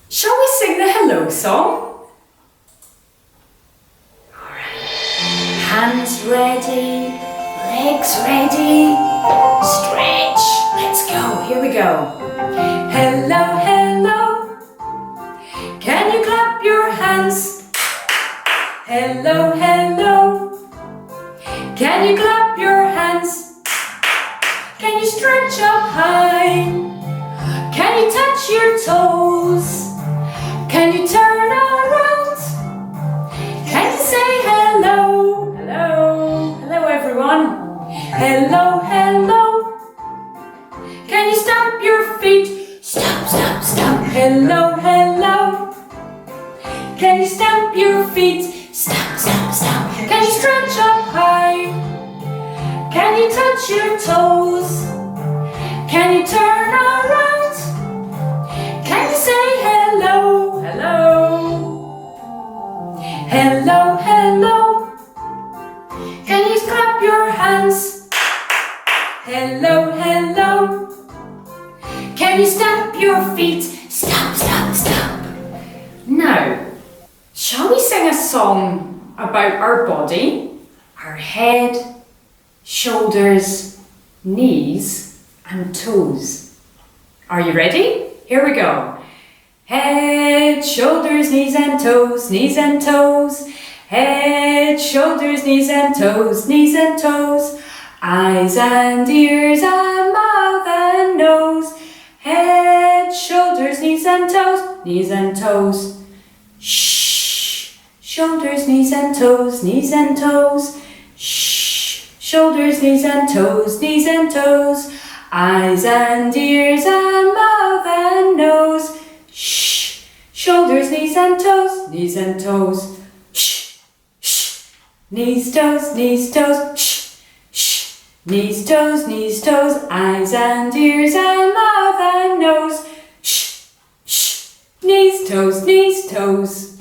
Shall we sing the hello song? Alright. Hands ready, legs ready, stretch. Let's go. Here we go. Hello, hello. Can you clap your hands? Hello, hello. Can you clap your hands? Can you stretch up high? Can you touch your toes? Can you turn around? Can you say hello? Hello, hello everyone. Hello, hello. Can you stamp your feet? Stamp, stamp, stamp. Hello, hello. Can you stamp your feet? Stamp, stamp, stamp. Can you stretch up high? Can you touch your toes? Can you turn around? Can you say hello? Hello. Hello, hello. Can you clap your hands? Hello, hello. Can you stamp your feet? Stamp, stamp, stamp. Now, shall we sing a song about our body? Our head, shoulders, knees and toes. Are you ready? Here we go. Head, shoulders, knees and toes, knees and toes. Head, shoulders, knees and toes, knees and toes. Eyes and ears and mouth and nose. Head, shoulders, knees and toes, knees and toes. Shh. Shoulders, knees and toes, knees and toes. Shh. Shoulders, knees and toes, knees and toes. Eyes and ears and mouth and nose. Shh. Shoulders, knees and toes, knees and toes. Shh. Shh. Knees, toes, knees, toes. Shh. Shh. Knees, toes, eyes and ears and mouth and nose. Shh. Shh. Knees, toes.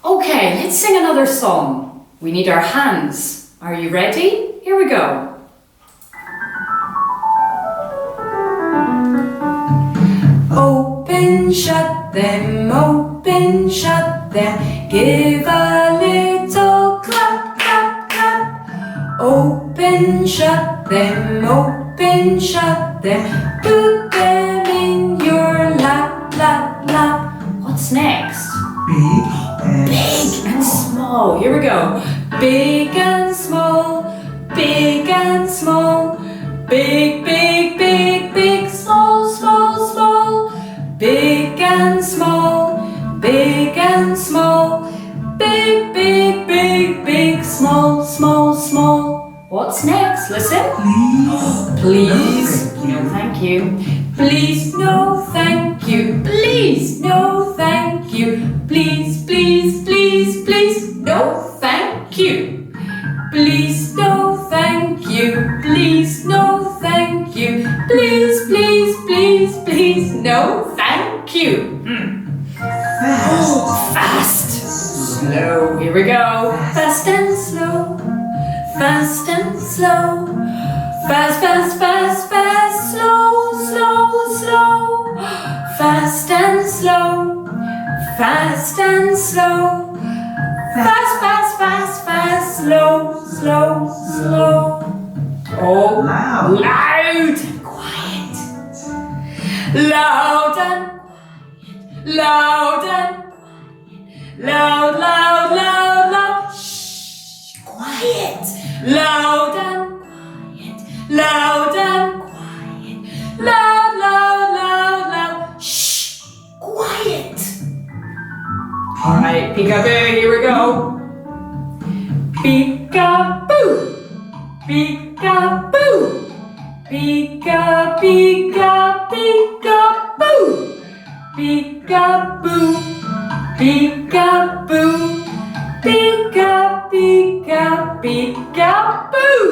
Okay, let's sing another song. We need our hands. Are you ready? Here we go. Open, shut them, give a little clap, clap, clap. Open, shut them, put them in your lap, lap, lap. What's next? Big and small. Here we go. Big and small, big and small. Big, big, big, big, small, small, small. Big and small, big and small. Big, big, big, big, small, small, small. What's next? Listen. Please. No, thank you. Please, no, thank you. Please, no, thank you. Please, please, please, please, no, thank you. Please, no, thank you. Please, no, thank you. Please, please, please, please, no, thank you. Fast. Slow. Here we go. Fast and slow. Fast and slow. Fast, fast, fast, fast. Slow, slow, slow. Fast and slow. Fast and slow. Fast, fast, fast, fast. Slow, slow, slow. Oh, loud. Loud and quiet. Loud and quiet. Loud and quiet. Loud, loud, loud, loud. Shh. Quiet. Loud and quiet. Loud and quiet. Loud, loud, loud, loud. Shh. Quiet. All right, peekaboo, here we go. Peekaboo. Peekaboo. Pika, pika, peekaboo. Peekaboo. Peekaboo. Pika, pika, peekaboo.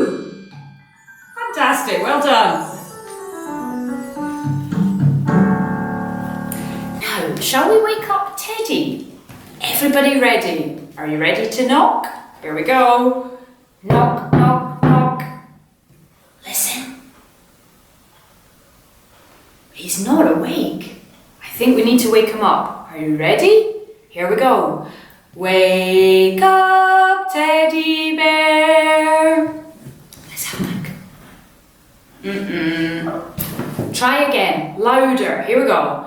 Fantastic, well done. Now, shall we wake up Teddy? Everybody ready? Are you ready to knock? Here we go. Knock, knock, knock. Listen. He's not awake. think we need to wake him up. Are you ready? Here we go. Wake up, teddy bear. Let's have a look. Try again, louder. Here we go.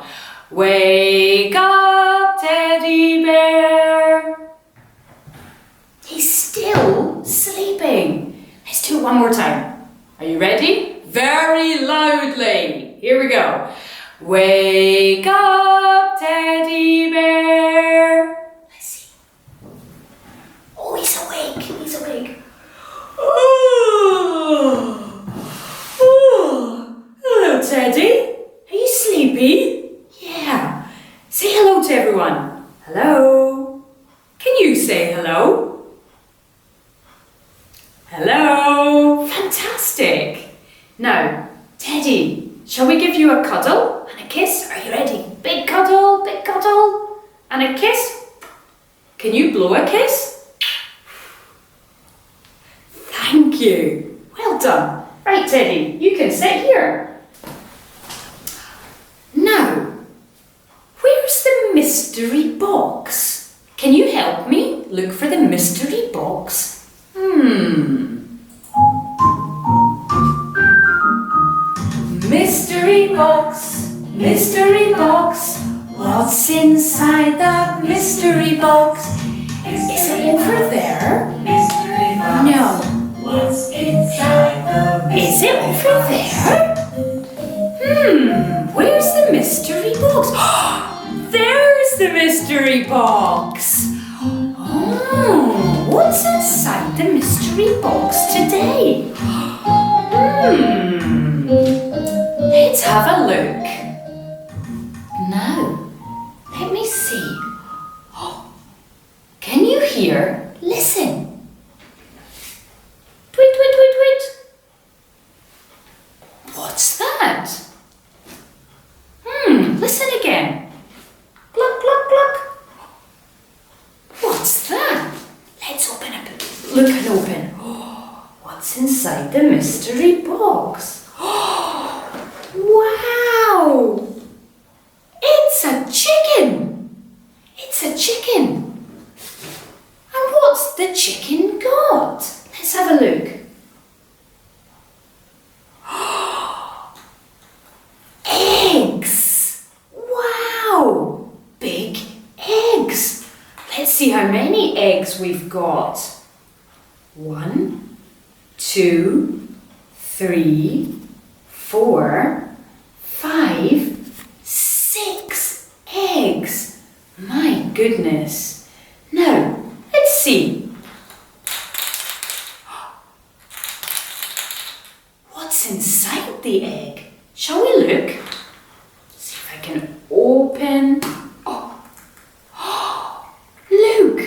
Wake up, teddy bear. He's still sleeping. Let's do it one more time. Are you ready? Very loudly. Here we go. Wake up, teddy bear. Let's see. Oh, he's awake. He's awake. Hello, Teddy. Are you sleepy? Yeah. Say hello to everyone. Hello. Can you say hello? Hello. Fantastic. Now, Teddy, shall we give you a cuddle and a kiss? Are you ready? Big cuddle, and a kiss. Can you blow a kiss? Thank you. Well done. Right, Teddy, you can sit here. Now, where's the mystery box? Can you help me look for the mystery box? Mystery box, what's inside that mystery box? Is it over there? No. What's inside the mystery box? Is it over there? Where's the mystery box? There's the mystery box. Oh, what's inside the mystery box today? Let's have a look. Now, let me see. Can you hear? Listen. Tweet, tweet, tweet, tweet. What's that? Listen again. Cluck, cluck, cluck. What's that? Let's open up. Look and open. What's inside the mystery box? Wow! It's a chicken! It's a chicken! And what's the chicken got? Let's have a look. Eggs! Wow! Big eggs! Let's see how many eggs we've got. 1, 2, 3, 4, 5, 6 eggs. My goodness. Now, let's see. What's inside the egg? Shall we look? See if I can open. Look!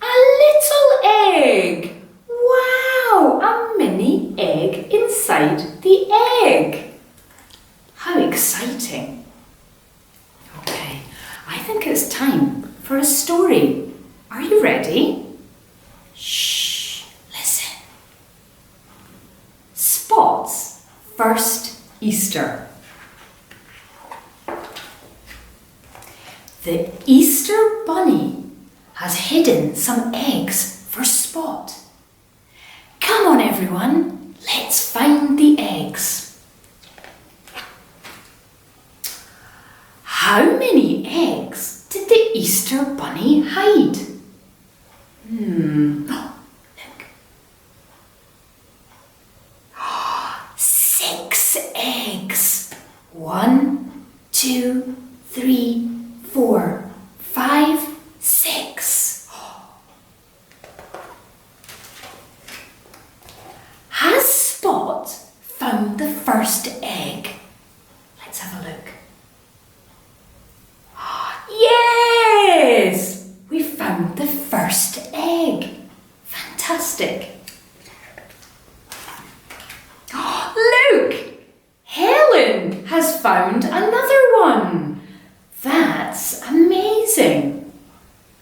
A little egg! Wow! A mini egg inside the egg. How exciting. Okay, I think it's time for a story. Are you ready? Shh, listen. Spot's first Easter. The Easter bunny has hidden some eggs for Spot. Come on everyone, let's find the eggs. How many eggs did the Easter bunny hide? Look. 6 eggs. 1, 2, 3, 4, 5, 6. Has Spot found the first egg? Let's have a look. Yes! We found the first egg. Fantastic. Look! Helen has found another one. That's amazing.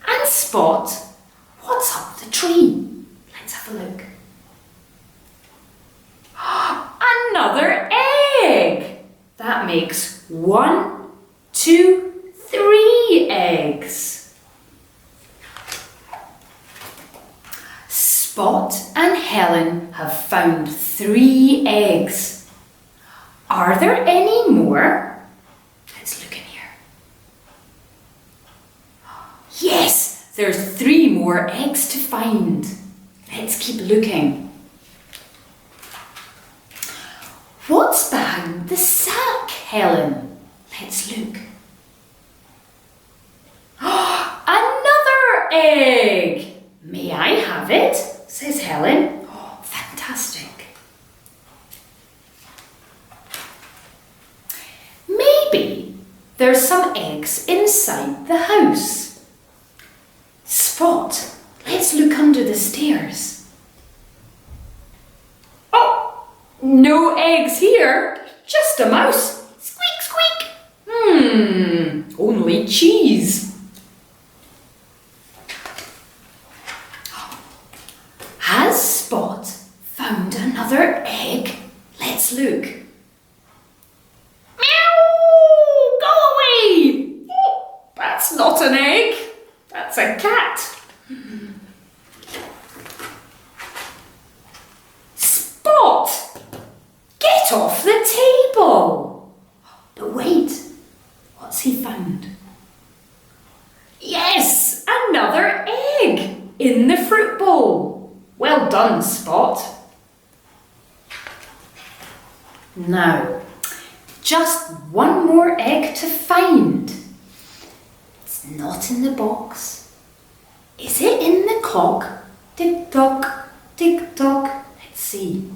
And Spot, what's up the tree? Let's have a look. Another egg. That makes 1, 2, 3 eggs. Spot and Helen have found 3 eggs. Are there any more? Let's look in here. Yes, there's 3 more eggs to find. Let's keep looking. What's behind the sack, Helen? Let's look. Another egg! May I have it? Says Helen. Oh, fantastic. Maybe there's some eggs inside the house. Spot, let's look under the stairs. Oh, no eggs here, just a mouse. Squeak, squeak. Only cheese. Has Spot found another egg? Let's look. Meow! Go away! Oh, that's not an egg. That's a cat. Spot! Get off the table! But wait, what's he found? Yes, another egg in the fruit bowl. Well done, Spot. Now, just one more egg to find. It's not in the box. Is it in the clock? Tick-tock, tick-tock. Let's see.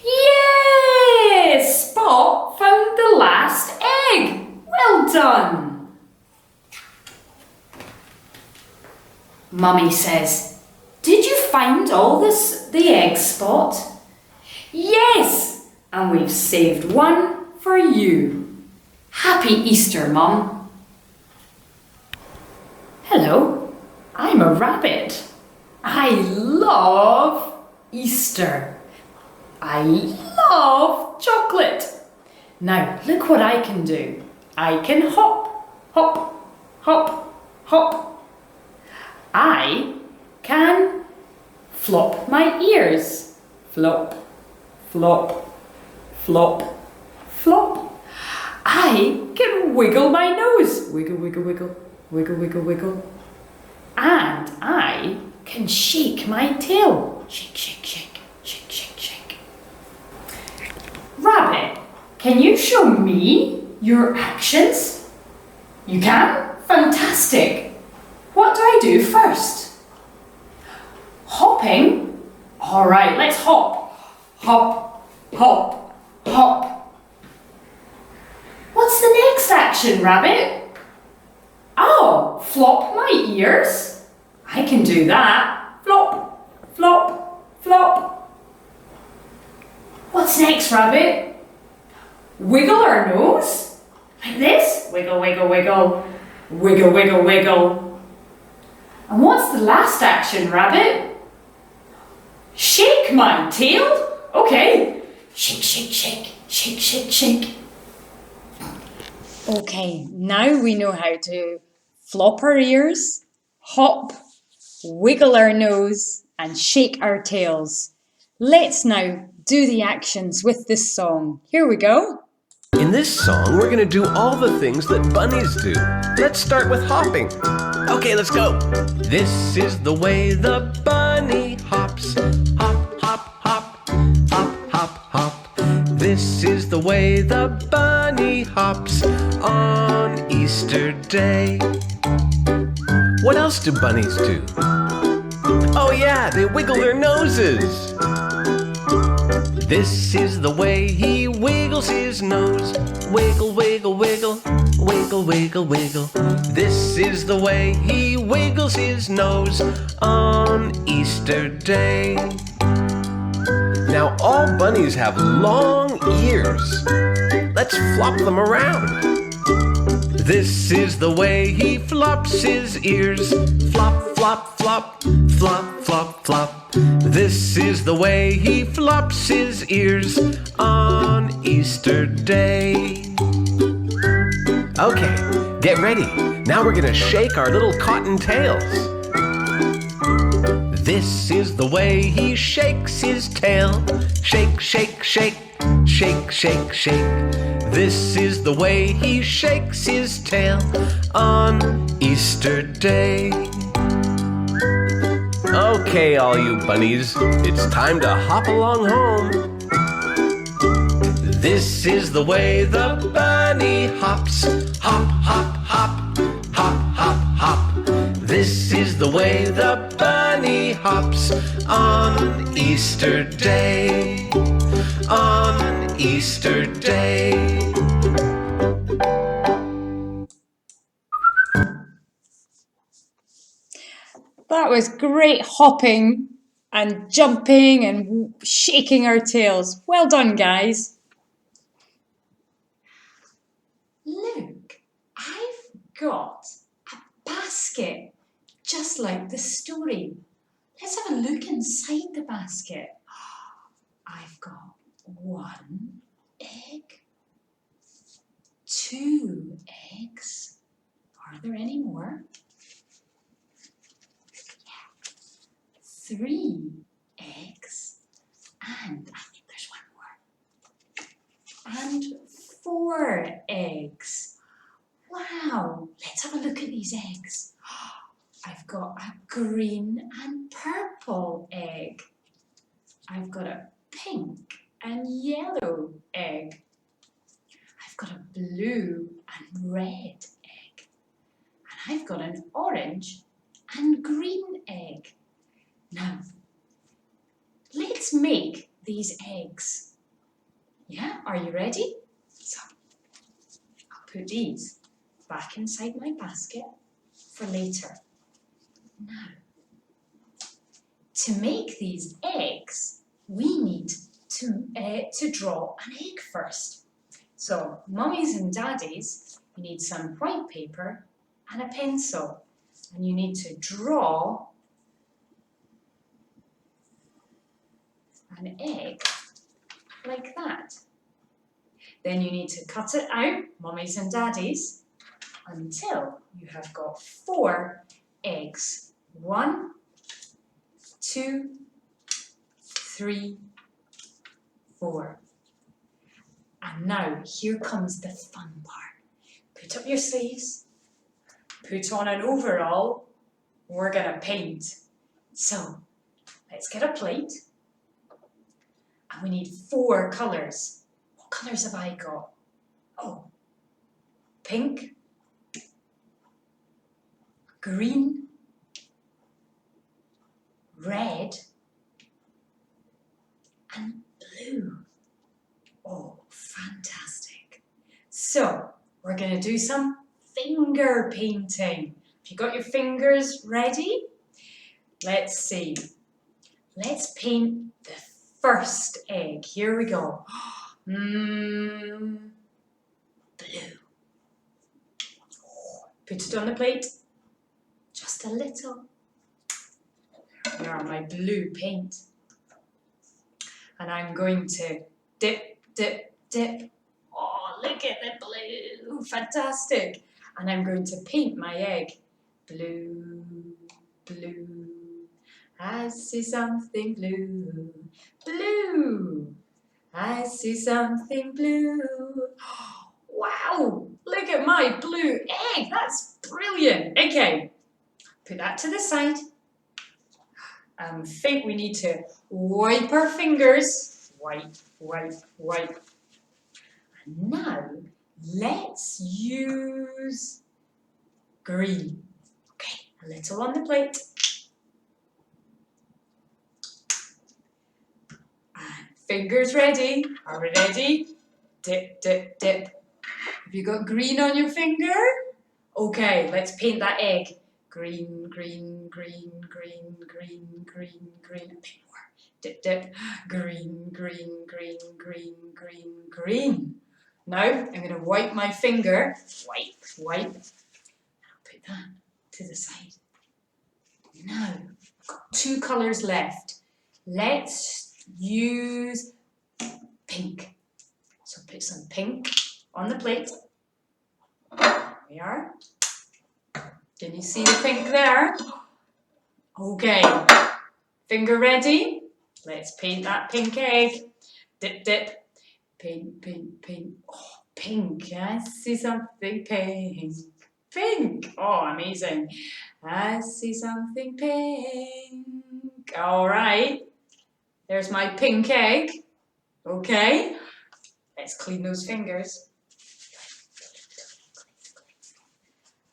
Yes! Spot found the last egg. Well done. Mummy says, did you find all the eggs, Spot? Yes, and we've saved one for you. Happy Easter, Mum. Hello, I'm a rabbit. I love Easter. I love chocolate. Now, look what I can do. I can hop, hop, hop, hop. I can flop my ears. Flop, flop, flop, flop. I can wiggle my nose. Wiggle, wiggle, wiggle, wiggle, wiggle, wiggle. And I can shake my tail. Shake, shake, shake, shake, shake, shake. Rabbit, can you show me your actions? You can? Fantastic. What do I do first? Hopping? All right, let's hop. Hop, hop, hop. What's the next action, Rabbit? Oh, flop my ears? I can do that. Flop, flop, flop. What's next, Rabbit? Wiggle our nose? Like this? Wiggle, wiggle, wiggle. Wiggle, wiggle, wiggle. And what's the last action, Rabbit? Shake my tail? Okay. Shake, shake, shake, shake, shake, shake. Okay, now we know how to flop our ears, hop, wiggle our nose, and shake our tails. Let's now do the actions with this song. Here we go. In this song, we're gonna do all the things that bunnies do. Let's start with hopping. Okay, let's go. This is the way the bunny hops. Hop, hop, hop, hop, hop, hop. This is the way the bunny hops on Easter Day. What else do bunnies do? Oh yeah, they wiggle their noses. This is the way he wiggles his nose. Wiggle, wiggle, wiggle, wiggle, wiggle, wiggle. This is the way he wiggles his nose on Easter Day. Now all bunnies have long ears. Let's flop them around. This is the way he flops his ears. Flop, flop, flop, flop, flop, flop. This is the way he flops his ears on Easter Day. Okay, get ready. Now we're gonna shake our little cotton tails. This is the way he shakes his tail. Shake, shake, shake, shake, shake, shake. This is the way he shakes his tail on Easter Day. Okay, all you bunnies, it's time to hop along home. This is the way the bunny hops. Hop, hop, hop, hop, hop, hop. This is the way the bunny hops on Easter Day. On Easter Day. That was great hopping and jumping and shaking our tails. Well done, guys. Look, I've got a basket, just like the story. Let's have a look inside the basket. I've got 1 egg, 2 eggs. Are there any more? 3 eggs, and I think there's 1 more. And 4 eggs. Wow, let's have a look at these eggs. I've got a green and purple egg. I've got a pink and yellow egg. I've got a blue and red egg. And I've got an orange and green egg. Now, let's make these eggs. Yeah, are you ready? So, I'll put these back inside my basket for later. Now, to make these eggs, we need to draw an egg first. So, mummies and daddies, you need some white paper and a pencil. And you need to draw an egg like that. Then you need to cut it out, mummies and daddies, until you have got 4 eggs. 1, 2, 3, 4. And now here comes the fun part. Put up your sleeves, put on an overall. We're gonna paint. So let's get a plate. And we need 4 colours. What colours have I got? Oh, pink, green, red, and blue. Oh, fantastic. So, we're going to do some finger painting. Have you got your fingers ready? Let's see. Let's paint the first egg. Here we go. Blue. Put it on the plate. Just a little. There are my blue paint. And I'm going to dip, dip, dip. Oh, look at the blue. Fantastic. And I'm going to paint my egg. Blue, blue. I see something blue. Blue. I see something blue. Wow, look at my blue egg. That's brilliant. Okay, put that to the side. I think we need to wipe our fingers. Wipe, wipe, wipe. And now, let's use green. Okay, a little on the plate. And fingers ready. Are we ready? Dip, dip, dip. Have you got green on your finger? Okay, let's paint that egg. Green, green, green, green, green, green, green. A bit more. Dip, dip. Green, green, green, green, green, green. Now, I'm going to wipe my finger. Wipe, wipe. I'll put that to the side. Now, I've got 2 colours left. Let's use pink. So put some pink on the plate. There we are. Can you see the pink there? Okay, finger ready? Let's paint that pink egg. Dip, dip. Pink, pink, pink. Oh, pink. I see something pink. Pink. Oh, amazing. I see something pink. All right. There's my pink egg. Okay. Let's clean those fingers.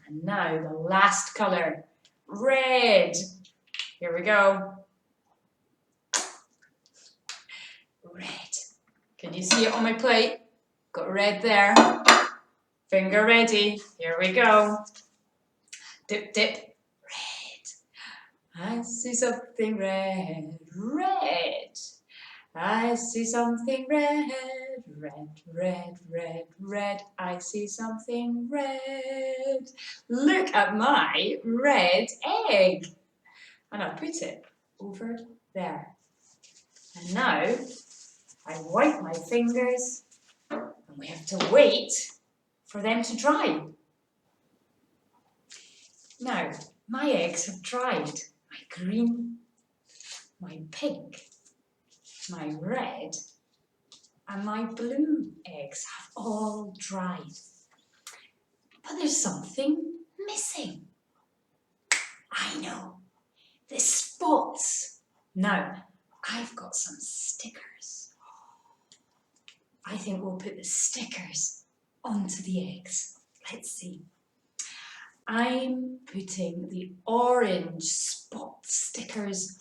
And now the last colour. Red. Here we go. Red. Can you see it on my plate? Got red there. Finger ready. Here we go. Dip, dip. Red. I see something red. Red. I see something red. Red, red, red, red. I see something red. Look at my red egg. And I put it over there. And now I wipe my fingers and we have to wait for them to dry. Now, my eggs have dried. My green, my pink, my red and my blue eggs have all dried. But there's something missing. I know, the spots. Now, I've got some stickers. I think we'll put the stickers onto the eggs. Let's see. I'm putting the orange spot stickers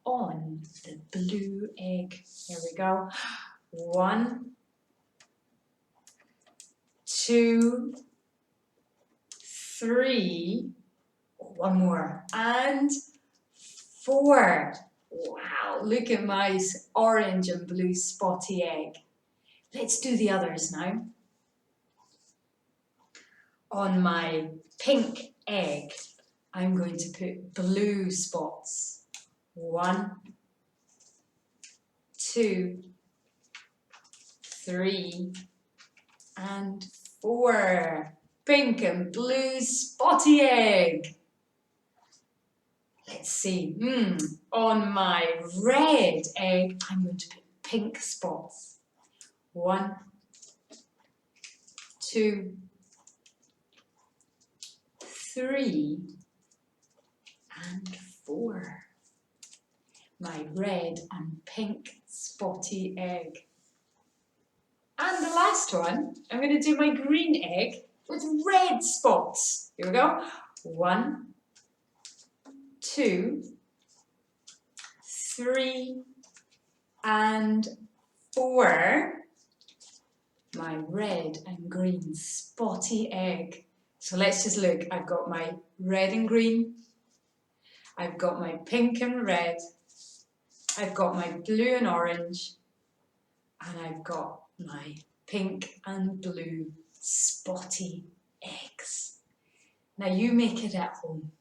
on the blue egg. Here we go. 1, 2, 3, one more, and 4. Wow, look at my orange and blue spotty egg. Let's do the others now. On my pink egg, I'm going to put blue spots. 1, 2, 3, and 4. Pink and blue spotty egg. Let's see. On my red egg, I'm going to put pink spots. 1, 2, 3, and 4. My red and pink spotty egg. And the last one, I'm going to do my green egg with red spots. Here we go. 1, 2, 3, and 4. My red and green spotty egg. So let's just look. I've got my red and green. I've got my pink and red. I've got my blue and orange. And I've got my pink and blue spotty eggs. Now you make it at home.